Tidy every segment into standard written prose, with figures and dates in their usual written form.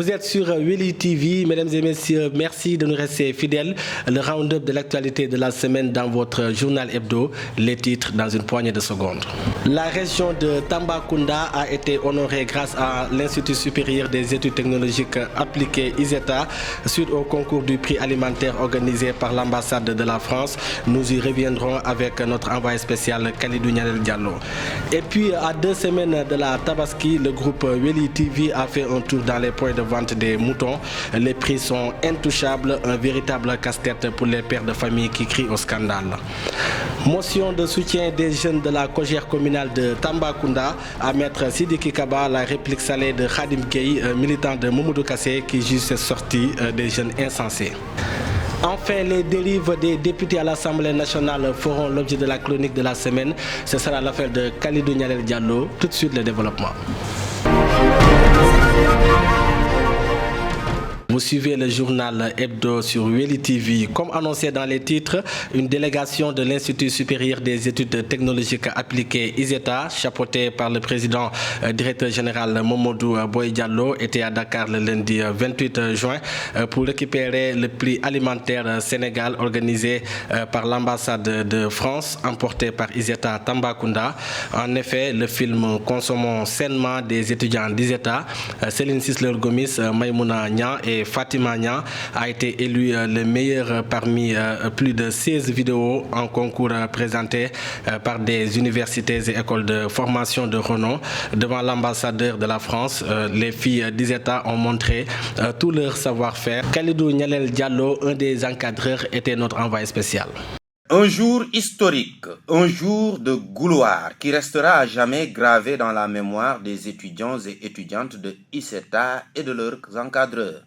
Vous êtes sur Weli TV, mesdames et messieurs, merci de nous rester fidèles. Le round-up de l'actualité de la semaine dans votre journal hebdo, les titres dans une poignée de secondes. La région de Tambacounda a été honorée grâce à l'Institut supérieur des études technologiques appliquées ISETA suite au concours du prix alimentaire organisé par l'ambassade de la France. Nous y reviendrons avec notre envoyé spécial Khalidou Nialel Diallo. Et puis à 2 semaines de la Tabaski, le groupe Weli TV a fait un tour dans les points de vente des moutons. Les prix sont intouchables, un véritable casse-tête pour les pères de famille qui crient au scandale. Motion de soutien des jeunes de la Cogère communale de Tambacounda à maître Sidiki Kaba, la réplique salée de Khadim Gueye, militant de Mamoudou Kassé qui juge cette sortie des jeunes insensés. Enfin, les dérives des députés à l'Assemblée nationale feront l'objet de la chronique de la semaine. Ce sera l'affaire de Khalidou Nialel Diallo. Tout de suite, le développement. Vous suivez le journal hebdo sur Weli TV. Comme annoncé dans les titres, une délégation de l'Institut supérieur des études technologiques appliquées ISETA, chapeautée par le président directeur général Mamadou Boye Diallo, était à Dakar le lundi 28 juin pour récupérer le prix alimentaire Sénégal organisé par l'ambassade de France, emporté par ISETA Tambacounda. En effet, le film Consommons sainement des étudiants d'ISETA, Céline Cisler-Gomis, Maïmouna Niang et Fatima Niang a été élu le meilleur parmi plus de 16 vidéos en concours présentés par des universités et écoles de formation de renom. Devant l'ambassadeur de la France, les filles d'ISETA ont montré tout leur savoir-faire. Khalidou Nialel Diallo, un des encadreurs, était notre envoyé spécial. Un jour historique, un jour de gloire qui restera à jamais gravé dans la mémoire des étudiants et étudiantes de ISETA et de leurs encadreurs.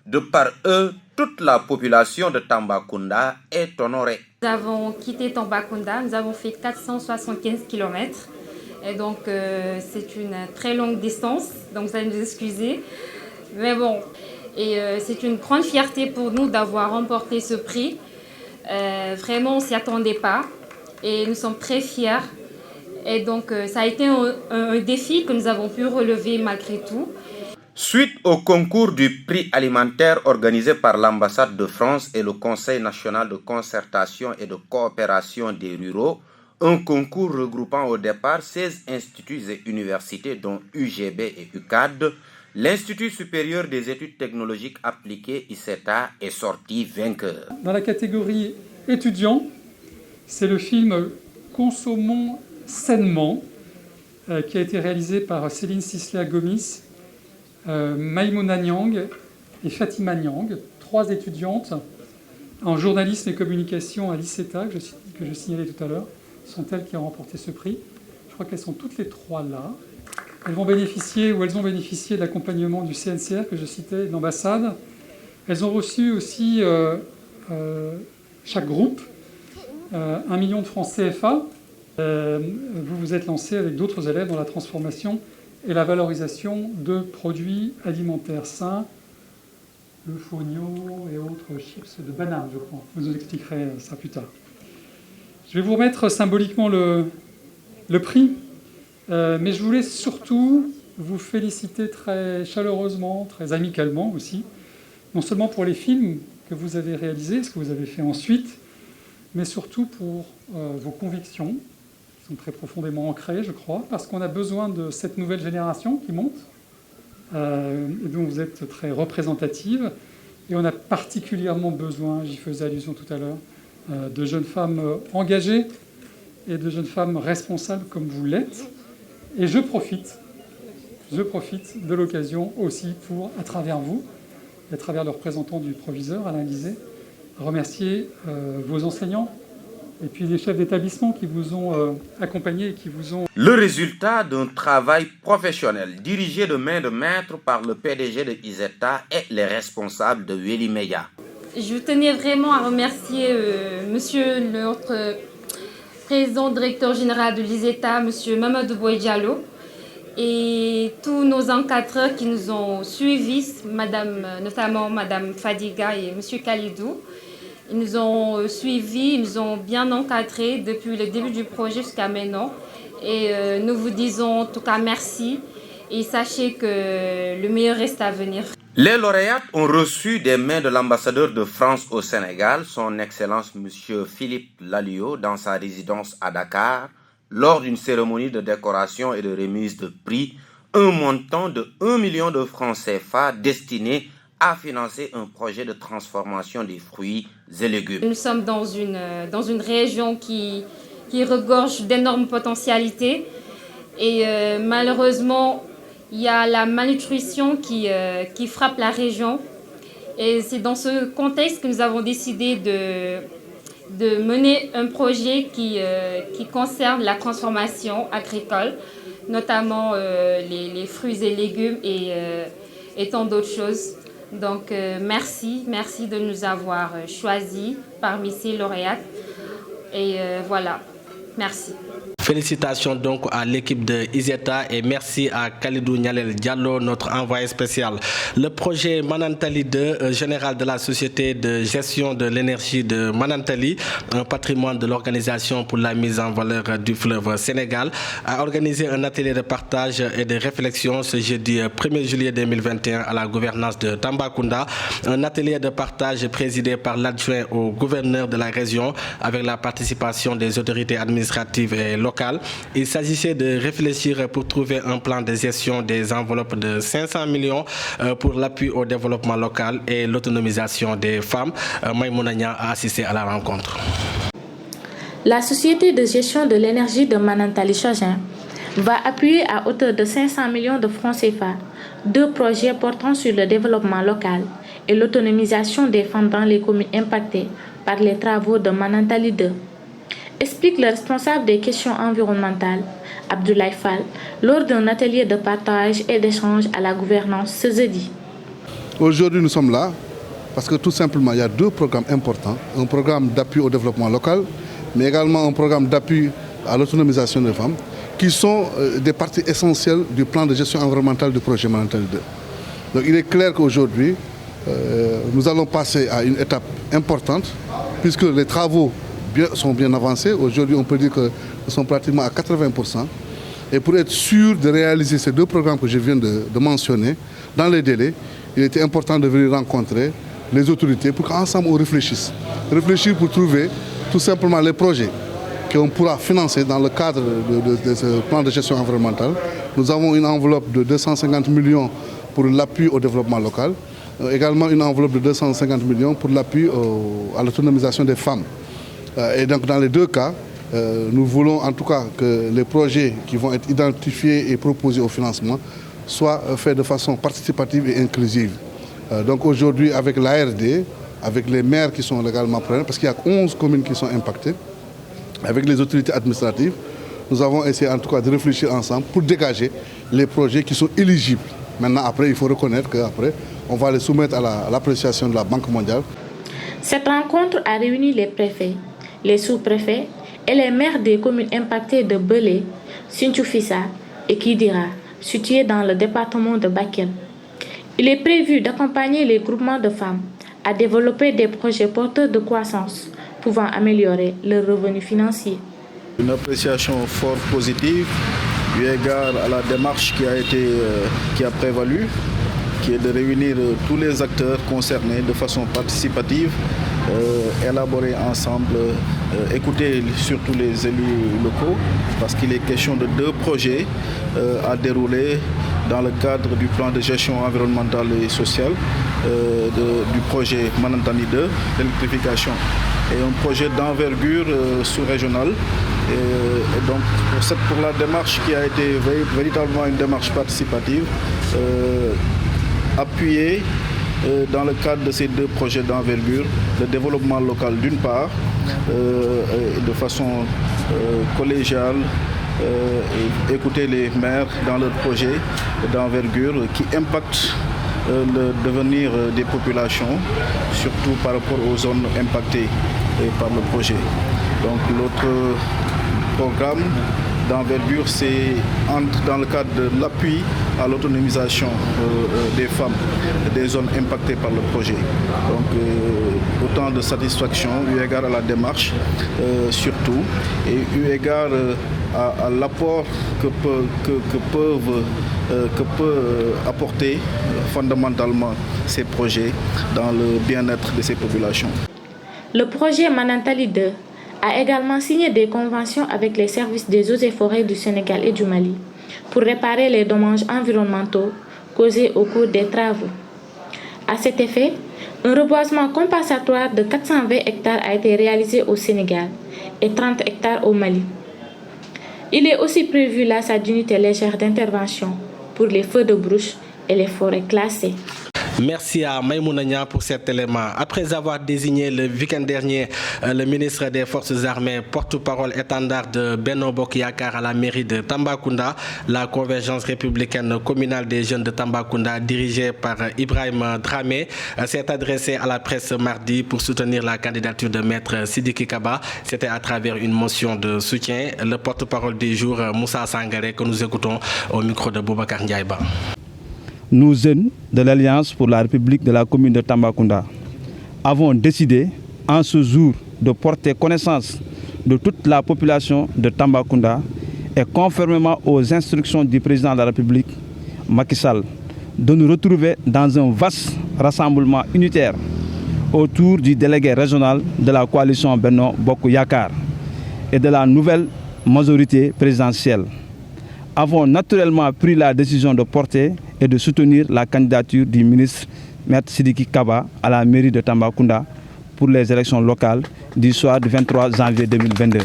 De par eux, toute la population de Tambacounda est honorée. Nous avons quitté Tambacounda, nous avons fait 475 km. Et donc, c'est une très longue distance, donc vous allez nous excuser. Mais bon, c'est une grande fierté pour nous d'avoir remporté ce prix. Vraiment, on ne s'y attendait pas et nous sommes très fiers. Et donc, ça a été un défi que nous avons pu relever malgré tout. Suite au concours du prix alimentaire organisé par l'ambassade de France et le Conseil national de concertation et de coopération des ruraux, un concours regroupant au départ 16 instituts et universités dont UGB et UCAD, l'Institut supérieur des études technologiques appliquées ISETA est sorti vainqueur. Dans la catégorie étudiants, c'est le film Consommons sainement qui a été réalisé par Céline Cisler-Gomis, Maïmouna Niang et Fatima Niang, 3 étudiantes en journalisme et communication à l'ISETA, que je signalais tout à l'heure, sont elles qui ont remporté ce prix. Je crois qu'elles sont toutes les 3 là. Elles vont bénéficier ou elles ont bénéficié de l'accompagnement du CNCR que je citais, de l'ambassade. Elles ont reçu aussi, chaque groupe, 1 million de francs CFA. Vous vous êtes lancé avec d'autres élèves dans la transformation et la valorisation de produits alimentaires sains, le fognon et autres chips de bananes, je crois. Vous nous expliquerez ça plus tard. Je vais vous remettre symboliquement le prix, mais je voulais surtout vous féliciter très chaleureusement, très amicalement aussi, non seulement pour les films que vous avez réalisés, ce que vous avez fait ensuite, mais surtout pour vos convictions, très profondément ancrés, je crois, parce qu'on a besoin de cette nouvelle génération qui monte, et dont vous êtes très représentative, et on a particulièrement besoin, j'y faisais allusion tout à l'heure, de jeunes femmes engagées et de jeunes femmes responsables comme vous l'êtes. Et je profite de l'occasion aussi pour, à travers vous, et à travers le représentant du proviseur, Alain Lisée, remercier vos enseignants, et puis les chefs d'établissement qui vous ont accompagnés et qui vous ont... Le résultat d'un travail professionnel dirigé de main de maître par le PDG de ISETA et les responsables de Weli Media. Je tenais vraiment à remercier monsieur notre président directeur général de l'ISETA, monsieur Mamadou Boye Diallo, et tous nos encadreurs qui nous ont suivis, notamment Madame Fadiga et monsieur Khalidou. Ils nous ont suivis, ils nous ont bien encadrés depuis le début du projet jusqu'à maintenant. Et nous vous disons en tout cas merci et sachez que le meilleur reste à venir. Les lauréates ont reçu des mains de l'ambassadeur de France au Sénégal, son Excellence M. Philippe Lalliot, dans sa résidence à Dakar, lors d'une cérémonie de décoration et de remise de prix, un montant de 1 million de francs CFA destiné à financer un projet de transformation des fruits et légumes. Nous sommes dans une région qui regorge d'énormes potentialités et malheureusement, il y a la malnutrition qui frappe la région. Et c'est dans ce contexte que nous avons décidé de mener un projet qui concerne la transformation agricole, notamment les fruits et légumes et tant d'autres choses. Donc merci de nous avoir choisis parmi ces lauréates. Et voilà, merci. Félicitations donc à l'équipe de ISETA et merci à Khalidou Nialel Diallo, notre envoyé spécial. Le projet Manantali 2, général de la Société de gestion de l'énergie de Manantali, un patrimoine de l'Organisation pour la mise en valeur du fleuve Sénégal, a organisé un atelier de partage et de réflexion ce jeudi 1er juillet 2021 à la gouvernance de Tambacounda. Un atelier de partage présidé par l'adjoint au gouverneur de la région avec la participation des autorités administratives et locales. Il s'agissait de réfléchir pour trouver un plan de gestion des enveloppes de 500 millions pour l'appui au développement local et l'autonomisation des femmes. Maïmouna Nia a assisté à la rencontre. La Société de gestion de l'énergie de Manantali Chogin va appuyer à hauteur de 500 millions de francs CFA 2 projets portant sur le développement local et l'autonomisation des femmes dans les communes impactées par les travaux de Manantali 2. Explique le responsable des questions environnementales, Abdoulaye Fall, lors d'un atelier de partage et d'échange à la gouvernance ce jeudi. Aujourd'hui, nous sommes là parce que tout simplement, il y a 2 programmes importants. Un programme d'appui au développement local, mais également un programme d'appui à l'autonomisation des femmes, qui sont des parties essentielles du plan de gestion environnementale du projet Manantali 2. Donc il est clair qu'aujourd'hui, nous allons passer à une étape importante, puisque les travaux sont bien avancés. Aujourd'hui, on peut dire que nous sommes pratiquement à 80%. Et pour être sûr de réaliser ces 2 programmes que je viens de mentionner, dans les délais, il était important de venir rencontrer les autorités pour qu'ensemble on réfléchisse. Réfléchir pour trouver tout simplement les projets qu'on pourra financer dans le cadre de ce plan de gestion environnementale. Nous avons une enveloppe de 250 millions pour l'appui au développement local, également une enveloppe de 250 millions pour l'appui à l'autonomisation des femmes. Et donc dans les 2 cas, nous voulons en tout cas que les projets qui vont être identifiés et proposés au financement soient faits de façon participative et inclusive. Donc aujourd'hui avec l'ARD, avec les maires qui sont légalement présents, parce qu'il y a 11 communes qui sont impactées, avec les autorités administratives, nous avons essayé en tout cas de réfléchir ensemble pour dégager les projets qui sont éligibles. Maintenant, après, il faut reconnaître qu'après, on va les soumettre à l'appréciation de la Banque mondiale. Cette rencontre a réuni les préfets, les sous-préfets et les maires des communes impactées de Belé, Sinthiou-Fissa et Kidira, situées dans le département de Bakel. Il est prévu d'accompagner les groupements de femmes à développer des projets porteurs de croissance pouvant améliorer leurs revenus financiers. Une appréciation fort positive eu égard à la démarche qui a prévalu, qui est de réunir tous les acteurs concernés de façon participative, élaborer ensemble, écouter surtout les élus locaux, parce qu'il est question de 2 projets à dérouler dans le cadre du plan de gestion environnementale et sociale du projet Manantali 2 d'électrification et un projet d'envergure sous-régionale. Et donc pour la démarche qui a été véritablement une démarche participative, appuyée dans le cadre de ces 2 projets d'envergure, le développement local d'une part, de façon collégiale, écouter les maires dans leurs projets d'envergure qui impactent le devenir des populations, surtout par rapport aux zones impactées par le projet. Donc l'autre programme d'envergure, entre dans le cadre de l'appui à l'autonomisation des femmes des zones impactées par le projet. Donc autant de satisfaction eu égard à la démarche surtout et eu égard à l'apport que peut apporter fondamentalement ces projets dans le bien-être de ces populations. Le projet Manantali 2 a également signé des conventions avec les services des eaux et forêts du Sénégal et du Mali pour réparer les dommages environnementaux causés au cours des travaux. À cet effet, un reboisement compensatoire de 420 hectares a été réalisé au Sénégal et 30 hectares au Mali. Il est aussi prévu là sa d'unité légère d'intervention pour les feux de brousse et les forêts classées. Merci à Maïmouna Nia pour cet élément. Après avoir désigné le week-end dernier le ministre des Forces armées, porte-parole étendard de Benno Bokk Yakaar à la mairie de Tambacounda, la convergence républicaine communale des jeunes de Tambacounda, dirigée par Ibrahima Dramé, s'est adressée à la presse mardi pour soutenir la candidature de Maître Sidiki Kaba. C'était à travers une motion de soutien. Le porte-parole du jour, Moussa Sangaré, que nous écoutons au micro de Boubacar Ndiaïba. Nous, jeunes de l'Alliance pour la République de la commune de Tambacounda, avons décidé en ce jour de porter connaissance de toute la population de Tambacounda et conformément aux instructions du président de la République, Macky Sall, de nous retrouver dans un vaste rassemblement unitaire autour du délégué régional de la coalition Benno Bokk Yakaar et de la nouvelle majorité présidentielle. Avons naturellement pris la décision de porter et de soutenir la candidature du ministre Maître Sidiki Kaba à la mairie de Tambacounda pour les élections locales du soir du 23 janvier 2022.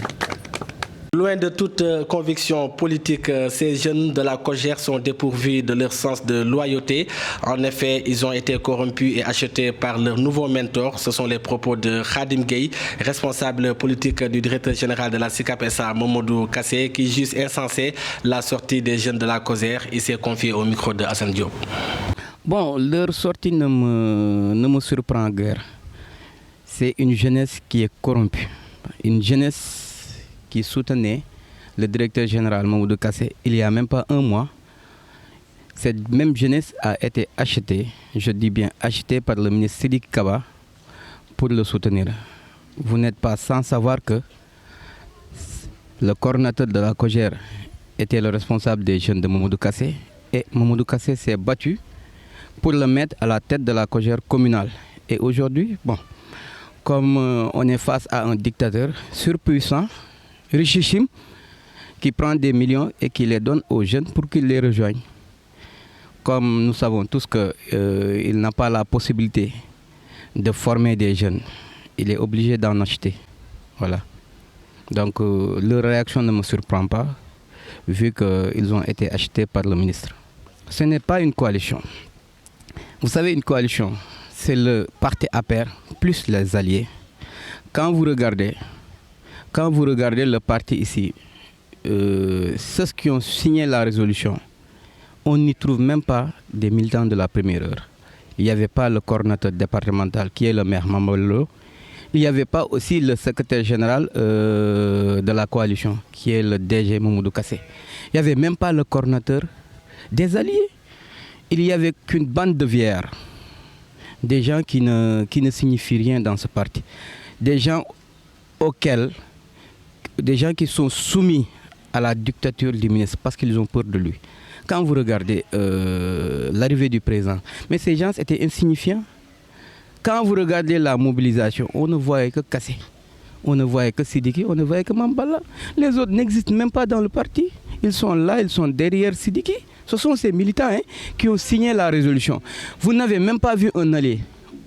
Loin de toute conviction politique, ces jeunes de la COJER sont dépourvus de leur sens de loyauté. En effet, ils ont été corrompus et achetés par leur nouveau mentor. Ce sont les propos de Khadim Gueye, responsable politique du directeur général de la SICAP SA, Mamadou Kassé, qui juge insensé la sortie des jeunes de la COJER. Il s'est confié au micro de Hassan Diop. Bon, leur sortie ne me surprend guère. C'est une jeunesse qui est corrompue. Une jeunesse qui soutenait le directeur général Mamadou Kassé il n'y a même pas un mois. Cette même jeunesse a été achetée, je dis bien achetée par le ministre Sidiki Kaba pour le soutenir. Vous n'êtes pas sans savoir que le coordinateur de la COJER était le responsable des jeunes de Mamadou Kassé et Mamadou Kassé s'est battu pour le mettre à la tête de la COJER communale. Et aujourd'hui, bon, comme on est face à un dictateur surpuissant, richissime, qui prend des millions et qui les donne aux jeunes pour qu'ils les rejoignent. Comme nous savons tous qu'il n'a pas la possibilité de former des jeunes, il est obligé d'en acheter. Voilà. Donc leur réaction ne me surprend pas, vu qu'ils ont été achetés par le ministre. Ce n'est pas une coalition. Vous savez, une coalition, c'est le parti APR plus les alliés. Quand vous regardez le parti ici, ceux qui ont signé la résolution, on n'y trouve même pas des militants de la première heure. Il n'y avait pas le coordinateur départemental qui est le maire Mamalo. Il n'y avait pas aussi le secrétaire général de la coalition qui est le DG Mamadou Kassé. Il n'y avait même pas le coordinateur des alliés. Il n'y avait qu'une bande de vieillards, des gens qui ne signifient rien dans ce parti, des gens qui sont soumis à la dictature du ministre parce qu'ils ont peur de lui. Quand vous regardez l'arrivée du président, mais ces gens étaient insignifiants. Quand vous regardez la mobilisation, on ne voyait que Kassé, on ne voyait que Sidiki, on ne voyait que Mambala. Les autres n'existent même pas dans le parti. Ils sont là, ils sont derrière Sidiki. Ce sont ces militants qui ont signé la résolution. Vous n'avez même pas vu un allié,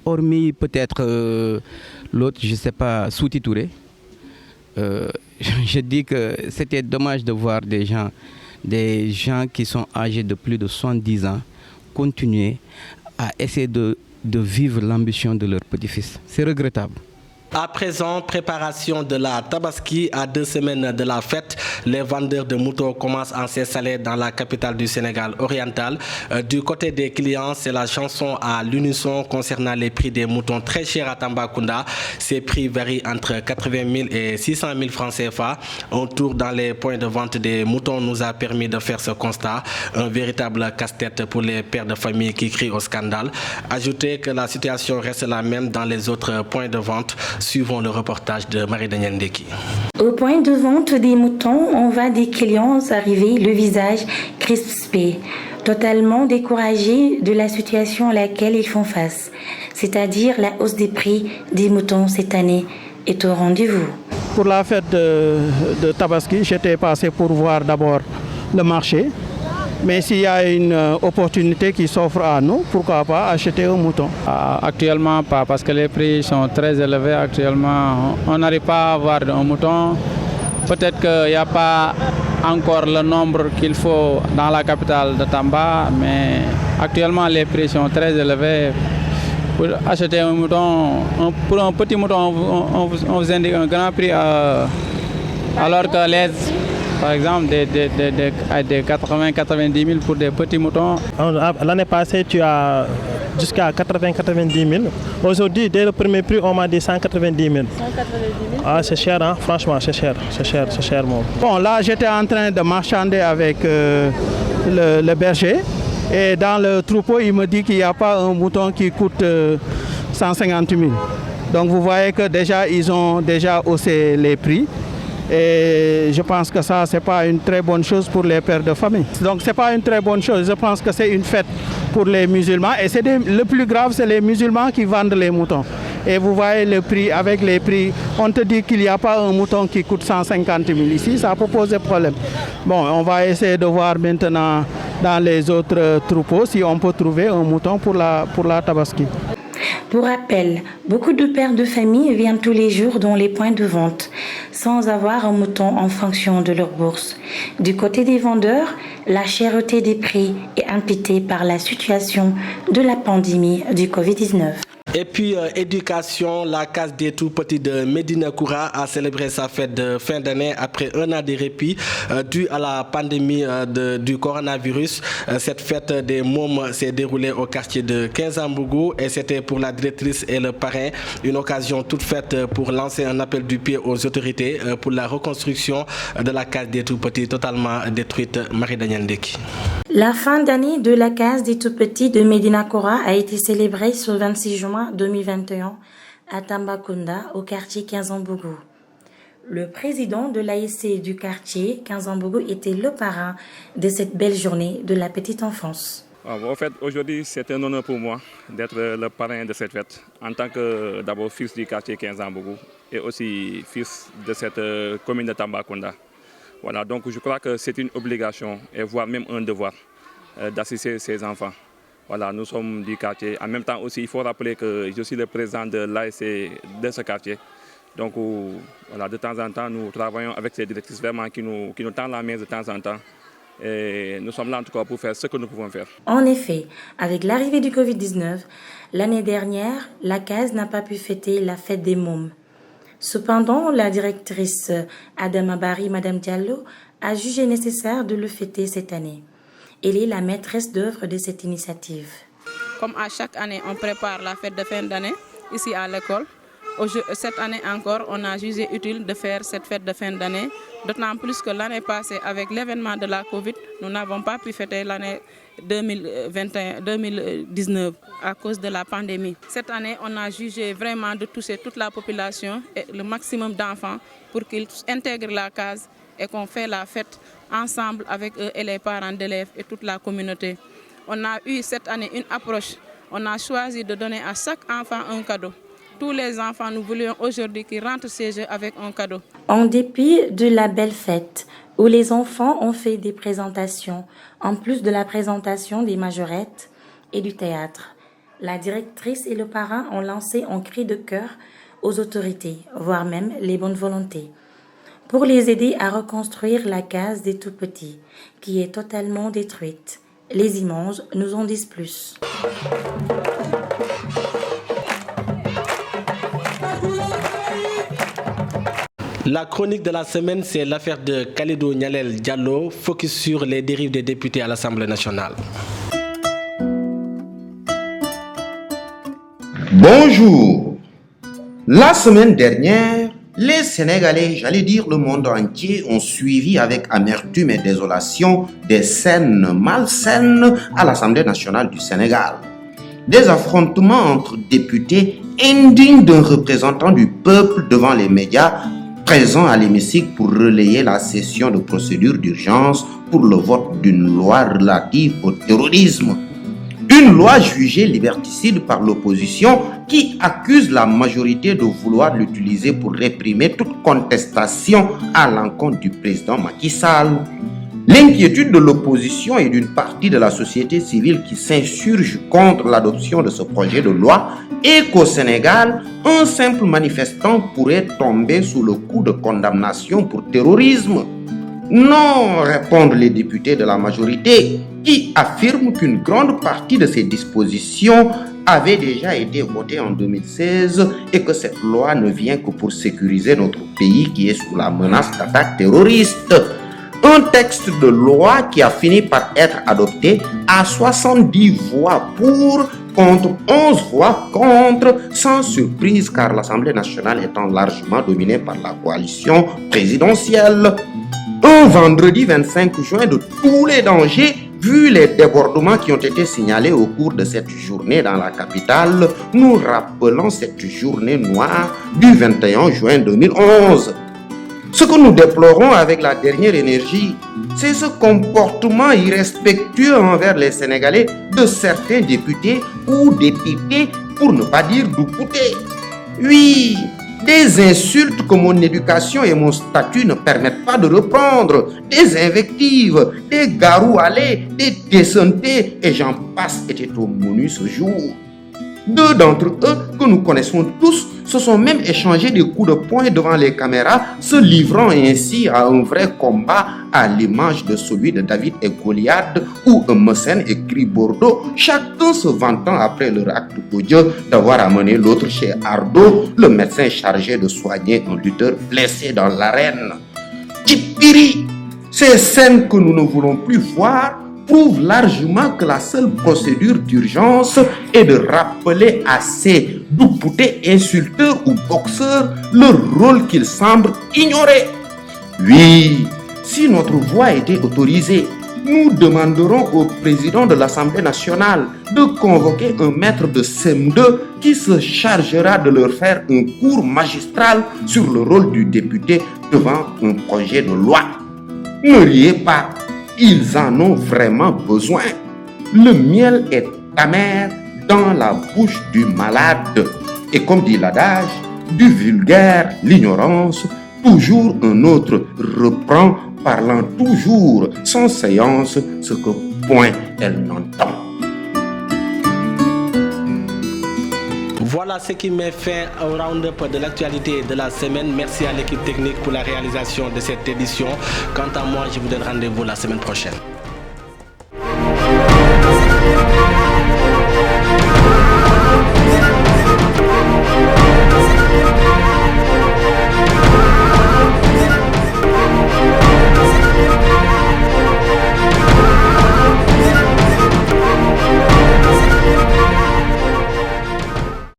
hormis peut-être l'autre, je ne sais pas, Souti Touré. Je dis que c'était dommage de voir des gens qui sont âgés de plus de 70 ans continuer à essayer de vivre l'ambition de leur petit-fils. C'est regrettable. À présent, préparation de la Tabaski à 2 semaines de la fête. Les vendeurs de moutons commencent à s'installer dans la capitale du Sénégal oriental. Du côté des clients, c'est la chanson à l'unisson concernant les prix des moutons très chers à Tambacounda. Ces prix varient entre 80 000 et 600 000 francs CFA. Un tour dans les points de vente des moutons nous a permis de faire ce constat. Un véritable casse-tête pour les pères de famille qui crient au scandale. Ajoutez que la situation reste la même dans les autres points de vente. Suivons le reportage de Marie-Danielle Ndeki. Au point de vente des moutons, on voit des clients arriver, le visage crispé, totalement découragés de la situation à laquelle ils font face, c'est-à-dire la hausse des prix des moutons cette année est au rendez-vous. Pour la fête de Tabaski, j'étais passé pour voir d'abord le marché. Mais s'il y a une opportunité qui s'offre à nous, pourquoi pas acheter un mouton? Actuellement pas, parce que les prix sont très élevés. Actuellement, on n'arrive pas à avoir un mouton. Peut-être qu'il n'y a pas encore le nombre qu'il faut dans la capitale de Tamba, mais actuellement les prix sont très élevés. Pour acheter un mouton, pour un petit mouton, on vous indique un grand prix, alors que les... Par exemple, des 80-90 000 pour des petits moutons. L'année passée, tu as jusqu'à 80-90 000. Aujourd'hui, dès le premier prix, on m'a dit 190 000. 190 000? Ah, c'est cher, hein? Franchement, c'est cher. C'est cher, mon. Bon, là, j'étais en train de marchander avec le berger. Et dans le troupeau, il me dit qu'il n'y a pas un mouton qui coûte 150 000. Donc, vous voyez que déjà, ils ont déjà haussé les prix. Et je pense que ça, ce n'est pas une très bonne chose pour les pères de famille. Donc, ce n'est pas une très bonne chose. Je pense que c'est une fête pour les musulmans. Et le plus grave, c'est les musulmans qui vendent les moutons. Et vous voyez le prix, avec les prix, on te dit qu'il n'y a pas un mouton qui coûte 150 000 ici. Ça peut poser problème. Bon, on va essayer de voir maintenant dans les autres troupeaux si on peut trouver un mouton pour la Tabaski. Pour rappel, beaucoup de pères de famille viennent tous les jours dans les points de vente sans avoir un mouton en fonction de leur bourse. Du côté des vendeurs, la cherté des prix est imputée par la situation de la pandémie du Covid-19. Et puis, éducation, la case des tout-petits de Médina Koura a célébré sa fête de fin d'année après un an de répit dû à la pandémie du coronavirus. Cette fête des mômes s'est déroulée au quartier de Kinzambougou et c'était pour la directrice et le parrain une occasion toute faite pour lancer un appel du pied aux autorités pour la reconstruction de la case des tout-petits totalement détruite. Marie-Danielle Ndeki. La fin d'année de la case des tout-petits de Médina Koura a été célébrée ce 26 juin 2021 à Tambacounda, au quartier Kinzambougou. Le président de l'ASC du quartier Kinzambougou était le parrain de cette belle journée de la petite enfance. En fait, aujourd'hui, c'est un honneur pour moi d'être le parrain de cette fête, en tant que d'abord fils du quartier Kinzambougou et aussi fils de cette commune de Tambacounda. Voilà, donc je crois que c'est une obligation et voire même un devoir d'assister ces enfants. Voilà, nous sommes du quartier. En même temps aussi, il faut rappeler que je suis le président de l'ASC de ce quartier. Donc voilà, de temps en temps, nous travaillons avec ces directrices vraiment qui nous tendent la main de temps en temps. Et nous sommes là en tout cas pour faire ce que nous pouvons faire. En effet, avec l'arrivée du Covid-19, l'année dernière, la case n'a pas pu fêter la fête des mômes. Cependant, la directrice Adama Bari, Madame Diallo, a jugé nécessaire de le fêter cette année. Elle est la maîtresse d'œuvre de cette initiative. Comme à chaque année, on prépare la fête de fin d'année ici à l'école. Cette année encore, on a jugé utile de faire cette fête de fin d'année, d'autant plus que l'année passée, avec l'événement de la Covid, nous n'avons pas pu fêter l'année 2019 à cause de la pandémie. Cette année, on a jugé vraiment de toucher toute la population et le maximum d'enfants pour qu'ils intègrent la case et qu'on fait la fête ensemble avec eux et les parents d'élèves et toute la communauté. On a eu cette année une approche. On a choisi de donner à chaque enfant un cadeau. Tous les enfants, nous voulions aujourd'hui qu'ils rentrent chez eux avec un cadeau. En dépit de la belle fête, où les enfants ont fait des présentations, en plus de la présentation des majorettes et du théâtre, la directrice et le parrain ont lancé un cri de cœur aux autorités, voire même les bonnes volontés, pour les aider à reconstruire la case des tout-petits, qui est totalement détruite. Les images nous en disent plus. La chronique de la semaine, c'est l'affaire de Kalidou Nyalel Diallo, focus sur les dérives des députés à l'Assemblée nationale. Bonjour. La semaine dernière, les Sénégalais, j'allais dire le monde entier, ont suivi avec amertume et désolation des scènes malsaines à l'Assemblée nationale du Sénégal. Des affrontements entre députés indignes d'un représentant du peuple devant les médias présents à l'hémicycle pour relayer la session de procédure d'urgence pour le vote d'une loi relative au terrorisme. Une loi jugée liberticide par l'opposition qui accuse la majorité de vouloir l'utiliser pour réprimer toute contestation à l'encontre du président Macky Sall. L'inquiétude de l'opposition et d'une partie de la société civile qui s'insurge contre l'adoption de ce projet de loi est qu'au Sénégal, un simple manifestant pourrait tomber sous le coup de condamnation pour terrorisme. Non, répondent les députés de la majorité, qui affirment qu'une grande partie de ces dispositions avait déjà été votée en 2016 et que cette loi ne vient que pour sécuriser notre pays qui est sous la menace d'attaques terroristes. Un texte de loi qui a fini par être adopté à 70 voix pour, contre 11 voix contre, sans surprise car l'Assemblée nationale étant largement dominée par la coalition présidentielle. Un vendredi 25 juin de tous les dangers, vu les débordements qui ont été signalés au cours de cette journée dans la capitale, nous rappelons cette journée noire du 21 juin 2011. Ce que nous déplorons avec la dernière énergie, c'est ce comportement irrespectueux envers les Sénégalais de certains députés ou députés, pour ne pas dire doupoutés. Oui, des insultes que mon éducation et mon statut ne permettent pas de reprendre, des invectives, des garous allés, des décentés, et j'en passe étaient au menu ce jour. Deux d'entre eux, que nous connaissons tous, se sont même échangés des coups de poing devant les caméras, se livrant ainsi à un vrai combat à l'image de celui de David et Goliath ou Messen et Gris Bordeaux, chacun se vantant après leur acte odieux d'avoir amené l'autre chez Ardo, le médecin chargé de soigner un lutteur blessé dans l'arène. Tchipiri, ces scènes que nous ne voulons plus voir prouve largement que la seule procédure d'urgence est de rappeler à ces doupoutés insulteurs ou boxeurs leur rôle qu'ils semblent ignorer. Oui, si notre voix était autorisée, nous demanderons au président de l'Assemblée nationale de convoquer un maître de CM2 qui se chargera de leur faire un cours magistral sur le rôle du député devant un projet de loi. Ne riez pas. Ils en ont vraiment besoin. Le miel est amer dans la bouche du malade. Et comme dit l'adage, du vulgaire, l'ignorance, toujours un autre reprend, parlant toujours sans séance ce que point elle n'entend. Voilà ce qui met fin au round-up de l'actualité de la semaine. Merci à l'équipe technique pour la réalisation de cette édition. Quant à moi, je vous donne rendez-vous la semaine prochaine.